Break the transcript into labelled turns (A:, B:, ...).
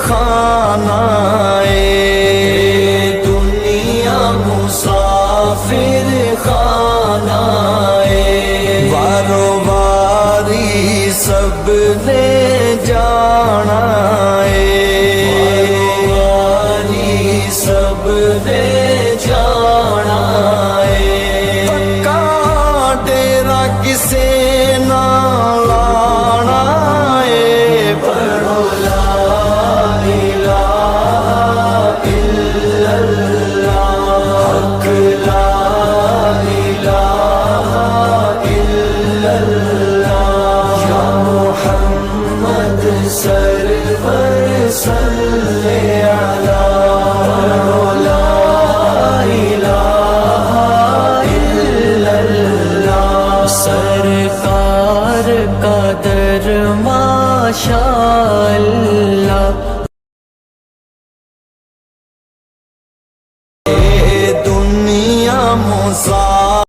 A: خانہ دنیا مسافر خانہ وارو واری سب نے جانا واری سب نے جانا پکا ڈیرا کسے نہ لانا پڑھو لا الہ الا اللہ حق لا الہ الا اللہ یا محمد سرور صلی علی پڑھو لا الہ الا اللہ سرکار کا در ماشاءاللہ دنیا مسافر